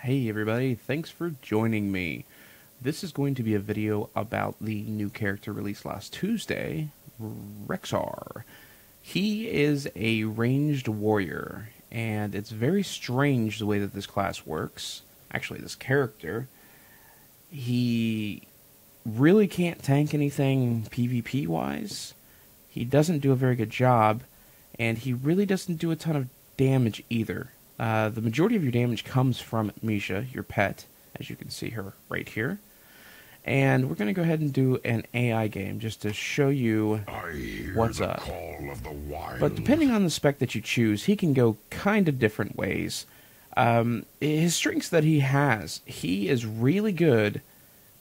Hey everybody, thanks for joining me. This is going to be a video about the new character released last Tuesday, Rexxar. He is a ranged warrior, and it's very strange the way that this class works. Actually, this character. He really can't tank anything PvP-wise. He doesn't do a very good job, and he really doesn't do a ton of damage either. The majority of your damage comes from Misha, your pet, as you can see her right here. And we're going to go ahead and do an AI game just to show you what's up. But depending on the spec that you choose, he can go kind of different ways. His strengths that he has, he is really good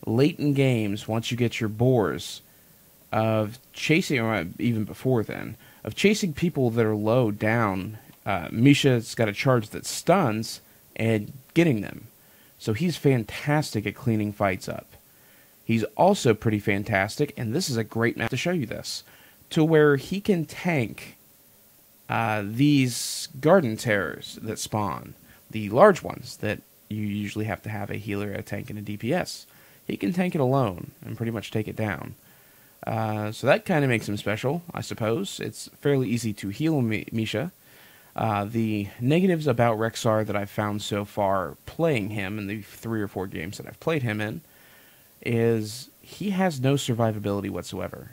late in games once you get your boars of chasing, or even before then, of chasing people that are low down. Misha's got a charge that stuns and getting them. So he's fantastic at cleaning fights up. He's also pretty fantastic, and this is a great map to show you this, to where he can tank these garden terrors that spawn, the large ones that you usually have to have a healer, a tank, and a DPS. He can tank it alone and pretty much take it down. So that kind of makes him special, I suppose. It's fairly easy to heal Misha. The negatives about Rexxar that I've found so far playing him in the 3 or 4 games that I've played him in is he has no survivability whatsoever.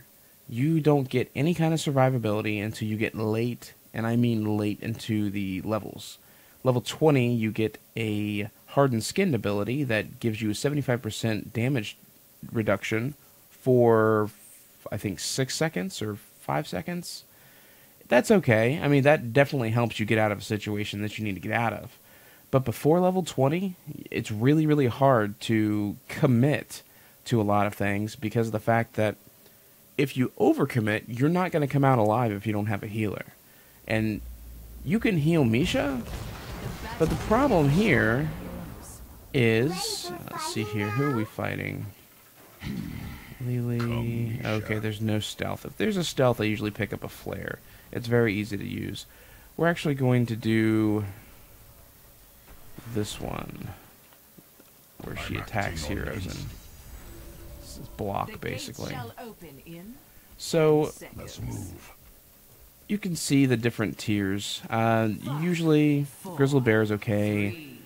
You don't get any kind of survivability until you get late, and I mean late into the levels. Level 20, you get a hardened skin ability that gives you a 75% damage reduction for, I think, 6 seconds or 5 seconds. That's okay. I mean, that definitely helps you get out of a situation that you need to get out of. But before level 20, it's really, really hard to commit to a lot of things because of the fact that if you overcommit, you're not going to come out alive if you don't have a healer. And you can heal Misha, but the problem here is... Let's see here. Who are we fighting? Lily... Okay, there's no stealth. If there's a stealth, I usually pick up a flare. It's very easy to use. We're actually going to do this one, where she attacks heroes and this is block, basically. So, you can see the different tiers. Usually, Grizzly Bear is okay.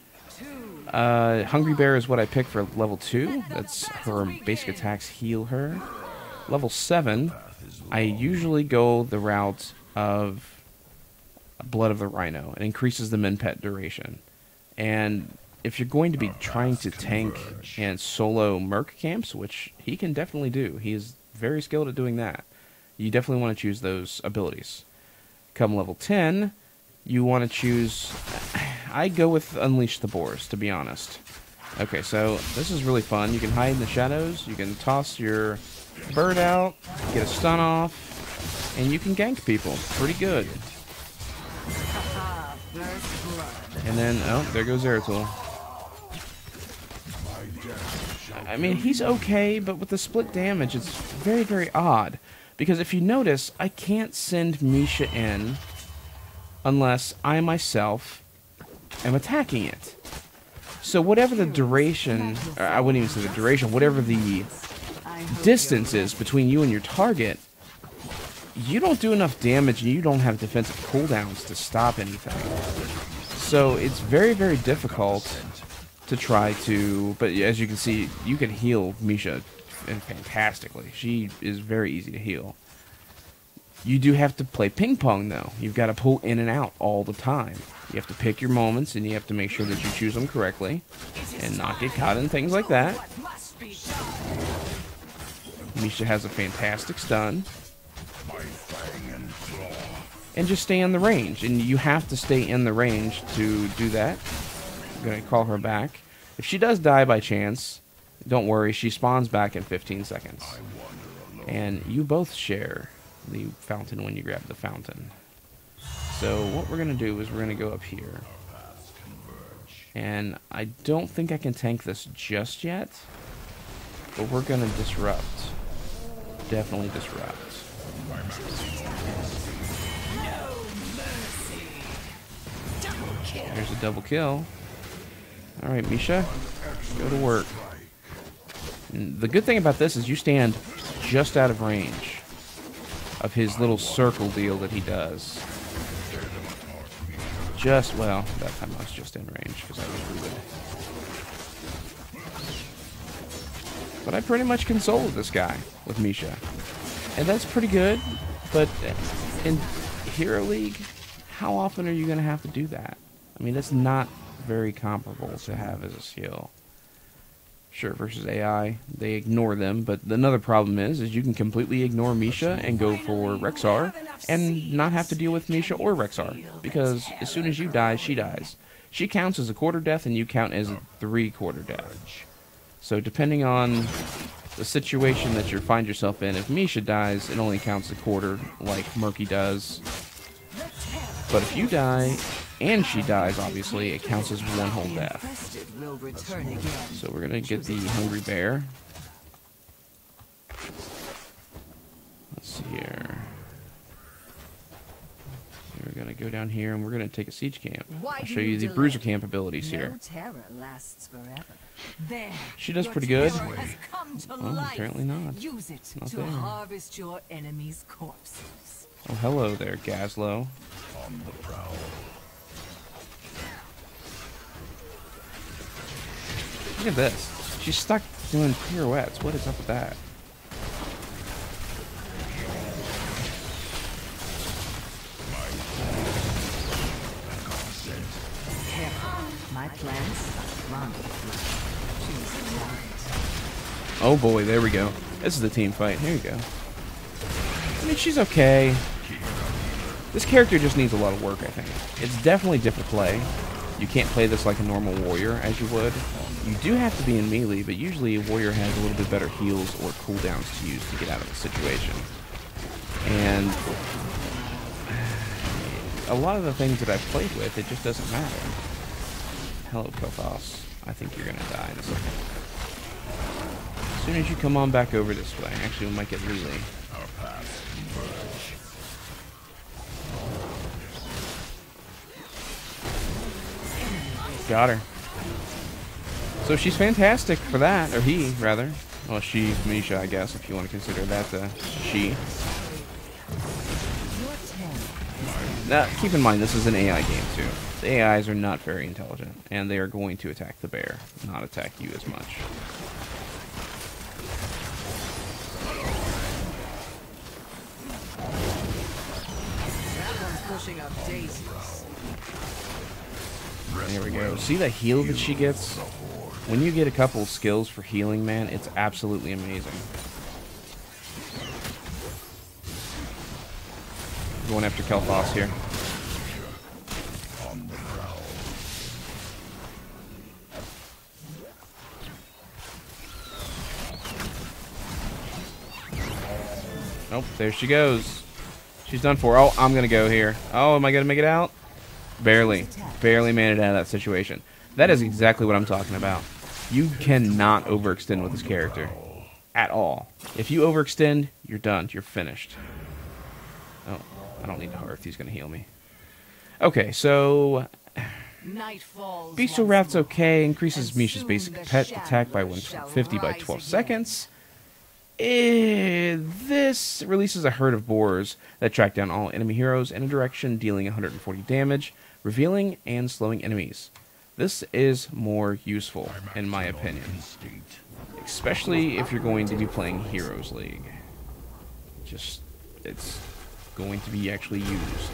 Hungry Bear is what I pick for level 2. That's her basic attacks heal her. Level 7, I usually go the route of Blood of the Rhino. It increases the min pet duration. And if you're going to be trying to tank and solo merc camps, which he can definitely do, he is very skilled at doing that, you definitely want to choose those abilities. Come level 10, you want to choose... I go with Unleash the Boars, to be honest. Okay, so this is really fun. You can hide in the shadows, you can toss your bird out, get a stun off, and you can gank people pretty good. And then, oh, there goes Zeratul. I mean, he's okay, but with the split damage, it's very, very odd. Because if you notice, I can't send Misha in unless I myself am attacking it. So whatever the duration, or I wouldn't even say the duration, whatever the distance is between you and your target, you don't do enough damage and you don't have defensive cooldowns to stop anything. So it's very, very difficult to try to... But as you can see, you can heal Misha fantastically. She is very easy to heal. You do have to play ping pong, though. You've got to pull in and out all the time. You have to pick your moments, and you have to make sure that you choose them correctly and not get caught in things like that. Misha has a fantastic stun. And just stay in the range. And you have to stay in the range to do that. I'm going to call her back. If she does die by chance, don't worry. She spawns back in 15 seconds. And you both share the fountain when you grab the fountain. So what we're going to do is we're going to go up here. And I don't think I can tank this just yet. But we're going to disrupt. Definitely disrupt. There's a double kill. Alright, Misha, go to work. And the good thing about this is you stand just out of range of his little circle deal that he does. Well, that time I was just in range because I was rooted. But I pretty much can solo this guy with Misha. And that's pretty good, but in Hero League, how often are you going to have to do that? I mean, that's not very comparable to have as a skill. Sure, versus AI, they ignore them, but another problem is you can completely ignore Misha and go for Rexxar and not have to deal with Misha or Rexxar, because as soon as you die, she dies. She counts as a quarter death and you count as a 3/4 death. So depending on the situation that you find yourself in, if Misha dies, it only counts a quarter, like Murky does. But if you die, and she dies, obviously, it counts as one whole death. So we're gonna get the Hungry Bear. Let's see here. We're gonna go down here, and we're gonna take a siege camp. I'll show you the bruiser camp abilities here. She does pretty good. Oh, apparently not. Use it Not to there. harvest your enemy's corpses. Oh, hello there, Gazlo. On the prowl. Look at this. She's stuck doing pirouettes. What is up with that? My plans run. Oh boy, there we go. This is the team fight. Here you go. I mean, she's okay. This character just needs a lot of work, I think. It's definitely different to play. You can't play this like a normal warrior, as you would. You do have to be in melee, but usually a warrior has a little bit better heals or cooldowns to use to get out of a situation. And a lot of the things that I've played with, it just doesn't matter. Hello, Kel'Thas. I think you're gonna die in a second. As soon as you come on back over this way, actually we might get Lily. Our paths converge. Got her. So she's fantastic for that, or he, rather. Well, she, Misha, I guess, if you want to consider that she. Now, keep in mind, this is an AI game, too. The AIs are not very intelligent, and they are going to attack the bear, not attack you as much. That one's pushing up daisies. There we go. See the heal that she gets? When you get a couple of skills for healing, man, it's absolutely amazing. Going after Kel'Thas here. On the prowl. Nope, there she goes. She's done for. Oh, I'm gonna go here. Oh, am I gonna make it out? Barely. Barely made it out of that situation. That is exactly what I'm talking about. You cannot overextend with this character. At all. If you overextend, you're done. You're finished. Oh, I don't need Hearth. He's gonna heal me. Okay, so Beastal Wrath's okay. Increases Misha's basic pet attack by 150 by 12 seconds. This releases a herd of boars that track down all enemy heroes in a direction, dealing 140 damage, revealing and slowing enemies. This is more useful, in my opinion. Especially if you're going to be playing Heroes League. It's going to be actually used.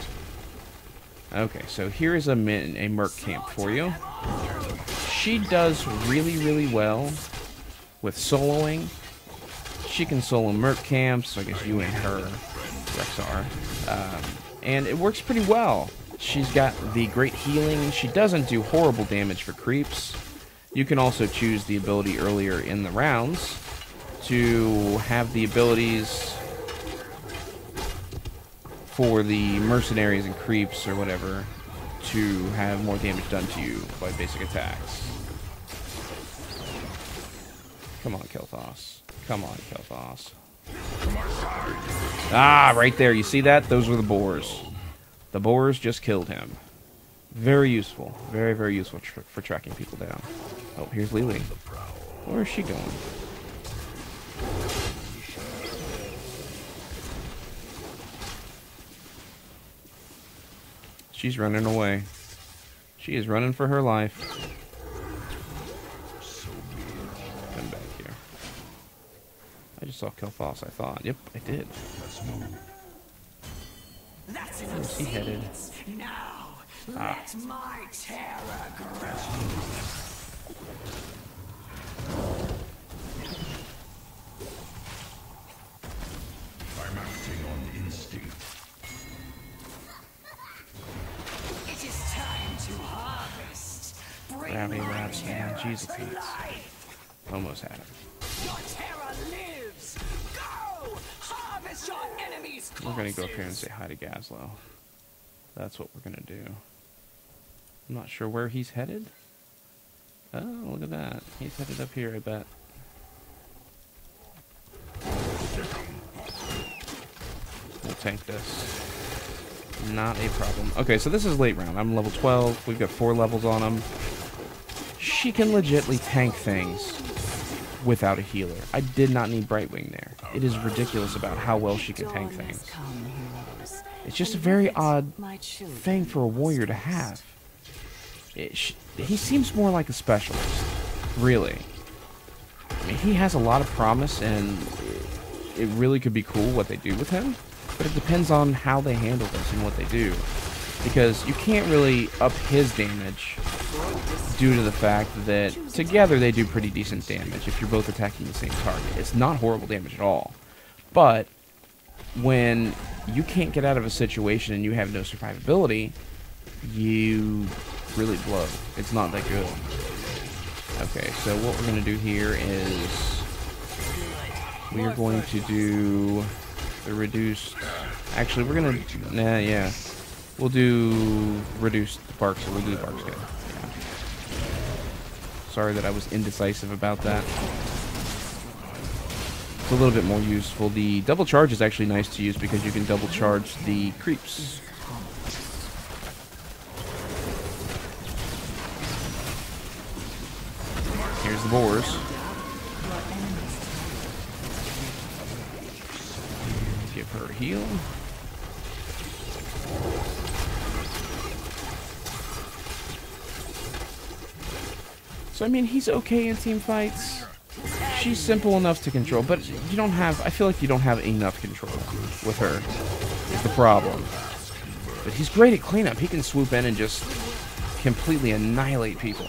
Okay, so here is a merc camp for you. She does really, really well with soloing. She can solo merc camps, so I guess you and her, Rexxar. And it works pretty well. She's got the great healing. She doesn't do horrible damage for creeps. You can also choose the ability earlier in the rounds to have the abilities for the mercenaries and creeps or whatever to have more damage done to you by basic attacks. Come on, Kel'Thas. Come on, Kel'Thas. Ah, right there. You see that? Those were the boars. The boars just killed him. Very useful. Very, very useful for tracking people down. Oh, here's Lily. Where is she going? She's running away. She is running for her life. Come back here. I just saw Kel'Thas, I thought. Yep, I did. Where's he headed? Now, let my terror grow. I'm acting on instinct. It is time to harvest. Bring Grabby my raps, man. terror Jesus to Pete's. life. Almost had him. Your terror lives. Go! Harvest your enemies' corpses. We're gonna go up here and say hi to Gazlowe. That's what we're gonna do. I'm not sure where he's headed. Oh, look at that. He's headed up here, I bet. We'll tank this. Not a problem. Okay, so this is late round. I'm level 12. We've got 4 levels on him. She can legitly tank things without a healer. I did not need Brightwing there. It is ridiculous about how well she can tank things. It's just a very odd thing for a warrior to have. He seems more like a specialist, really. I mean, he has a lot of promise, and it really could be cool what they do with him, but it depends on how they handle this and what they do. Because you can't really up his damage due to the fact that together they do pretty decent damage if you're both attacking the same target. It's not horrible damage at all. But when you can't get out of a situation and you have no survivability, you really blow. It's not that good. Okay, so what we're going to do here is we are going to do the reduced... Actually, we're going to... Nah, yeah. We'll do reduced Bark, so we'll do the Bark Skin. Yeah. Sorry that I was indecisive about that. It's a little bit more useful. The double charge is actually nice to use because you can double charge the creeps. Here's the boars. Give her a heal. So, I mean, he's okay in team fights. She's simple enough to control, but you don't have... I feel like you don't have enough control with her. Is the problem. But he's great at cleanup. He can swoop in and just completely annihilate people.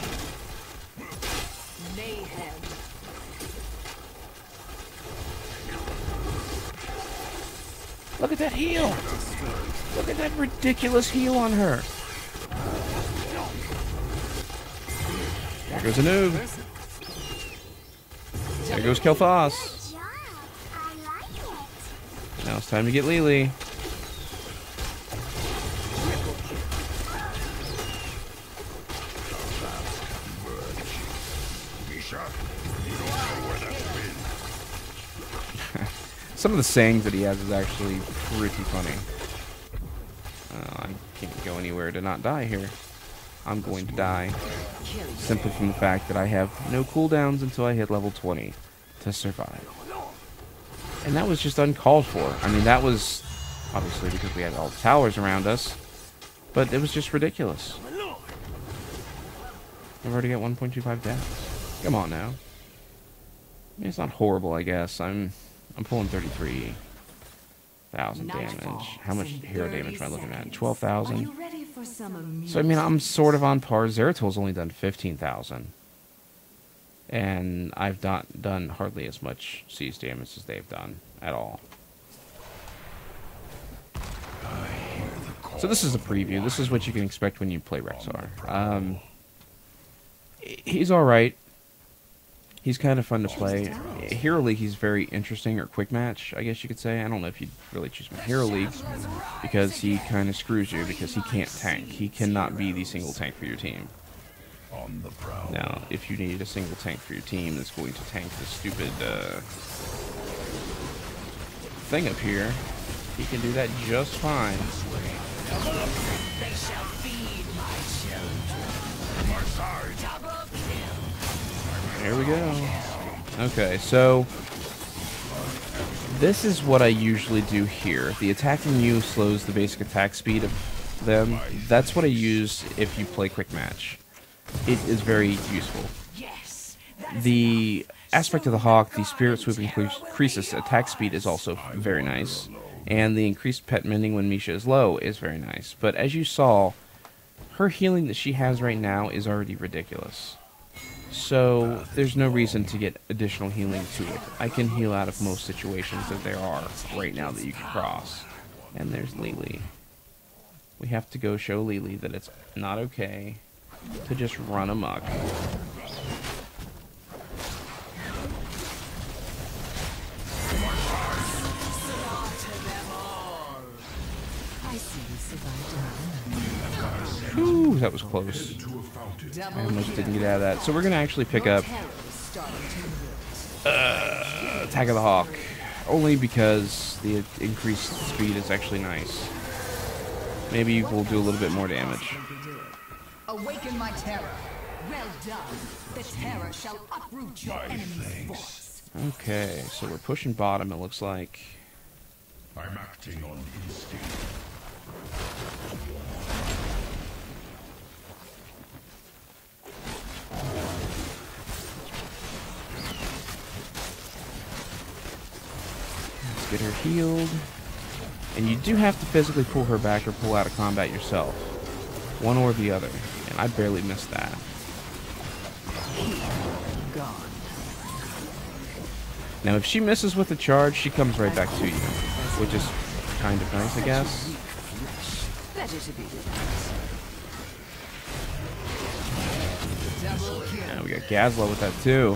Look at that heal! Look at that ridiculous heal on her! There goes a noob. There goes Kel'Thas. Now it's time to get Lily. Some of the sayings that he has is actually pretty funny. I can't go anywhere to not die here. I'm going to die. Simply from the fact that I have no cooldowns until I hit level 20 to survive. And that was just uncalled for. I mean, that was obviously because we had all the towers around us. But it was just ridiculous. I've already got 1.25 deaths. Come on now. I mean, it's not horrible, I guess. I'm pulling 33,000 damage. How much hero damage am I looking at? 12,000. So, I mean, I'm sort of on par. Zeratol's only done 15,000. And I've not done hardly as much siege damage as they've done at all. So this is a preview. This is what you can expect when you play Rexxar. He's alright. He's kind of fun to play. Hero League, he's very interesting, or quick match, I guess you could say. I don't know if you'd really choose him in Hero League, because he kind of screws you, because he can't tank. He cannot be the single tank for your team. Now, if you need a single tank for your team that's going to tank the stupid thing up here, he can do that just fine. They shall feed my There we go. Okay, so this is what I usually do here. The attacking you slows the basic attack speed of them. That's what I use if you play quick match. It is very useful. The aspect of the Hawk, the Spirit Swoop increases attack speed is also very nice. And the increased pet mending when Misha is low is very nice. But as you saw, her healing that she has right now is already ridiculous. So there's no reason to get additional healing to it. I can heal out of most situations that there are right now that you can cross. And there's Lily. We have to go show Lily that it's not okay to just run amok. Ooh, that was close. I almost didn't get out of that. So we're going to actually pick up Attack of the Hawk. Only because the increased speed is actually nice. Maybe we'll do a little bit more damage. Awaken my terror. Well done. The terror shall uproot your enemy's force. Okay, so we're pushing bottom, it looks like. I'm acting on instinct. Let's get her healed. And you do have to physically pull her back or pull out of combat yourself. One or the other. And I barely missed that. Now, if she misses with the charge, she comes right back to you. Which is kind of nice, I guess. Yeah, we got Gazlowe with that, too.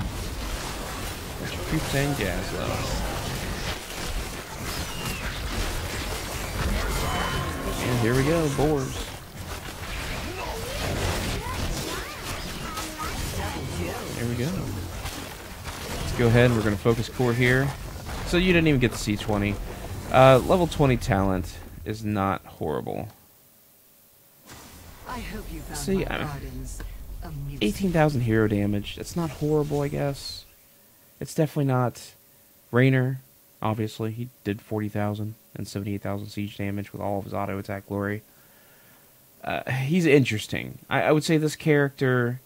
What you keep saying, Gazlowe? And here we go, boars. There we go. Let's go ahead and we're going to focus core here. So you didn't even get the C20. Level 20 talent is not horrible. I hope you found See, 18,000 hero damage. That's not horrible, I guess. It's definitely not. Raynor, obviously, he did 40,000 and 78,000 siege damage with all of his auto attack glory. He's interesting. I would say this character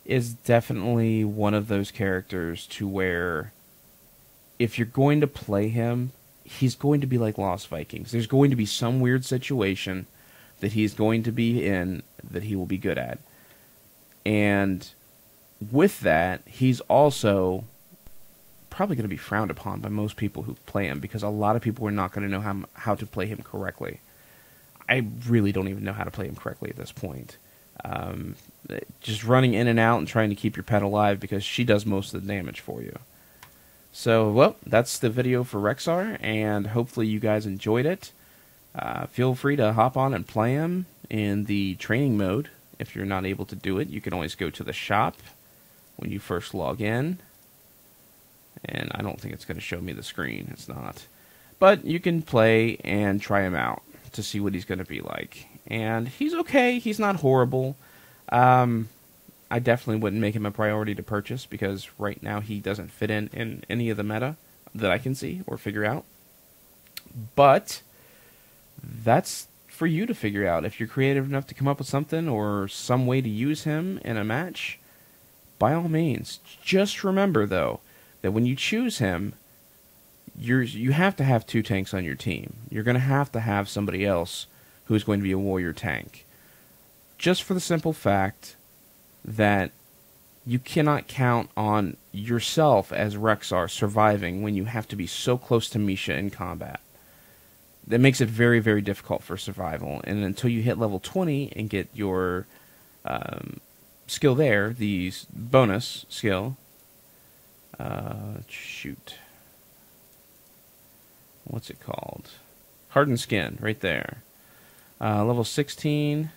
is definitely one of those characters to where if you're going to play him, he's going to be like Lost Vikings. There's going to be some weird situation that he's going to be in that he will be good at. And with that, he's also probably going to be frowned upon by most people who play him because a lot of people are not going to know how to play him correctly. I really don't even know how to play him correctly at this point. Just running in and out and trying to keep your pet alive because she does most of the damage for you. So, well, that's the video for Rexxar, and hopefully you guys enjoyed it. Feel free to hop on and play him in the training mode. If you're not able to do it, you can always go to the shop when you first log in. And I don't think it's going to show me the screen. It's not. But you can play and try him out to see what he's going to be like. And he's okay. He's not horrible. I definitely wouldn't make him a priority to purchase because right now he doesn't fit in any of the meta that I can see or figure out. But that's for you to figure out. If you're creative enough to come up with something or some way to use him in a match, by all means. Just remember, though, that when you choose him, you have to have 2 tanks on your team. You're going to have somebody else who's going to be a warrior tank. Just for the simple fact that you cannot count on yourself as Rexxar surviving when you have to be so close to Misha in combat. That makes it very, very difficult for survival. And until you hit level 20 and get your skill there, the bonus skill, shoot. What's it called? Hardened Skin, right there. Level 16.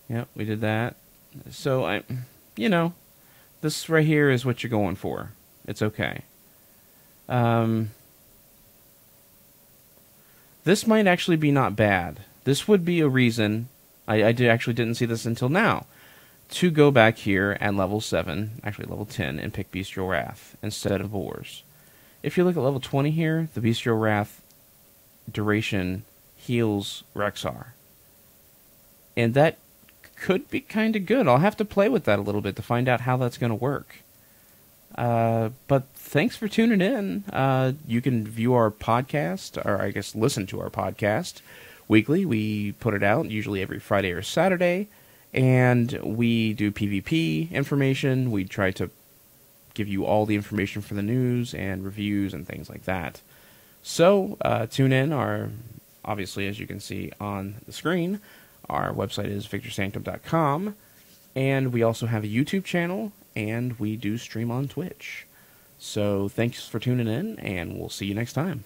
Yep, we did that. So, this right here is what you're going for. It's okay. This might actually be not bad. This would be a reason actually didn't see this until now. To go back here at level 7, actually level 10, and pick Bestial Wrath instead of Boars. If you look at level 20 here, the Bestial Wrath duration heals Rexxar. And that could be kind of good. I'll have to play with that a little bit to find out how that's going to work. But thanks for tuning in. You can view our podcast, or I guess listen to our podcast weekly. We put it out usually every Friday or Saturday, and we do PvP information. We try to give you all the information for the news and reviews and things like that. So tune in. Obviously, as you can see on the screen, our website is victorsanctum.com, and we also have a YouTube channel, and we do stream on Twitch. So thanks for tuning in, and we'll see you next time.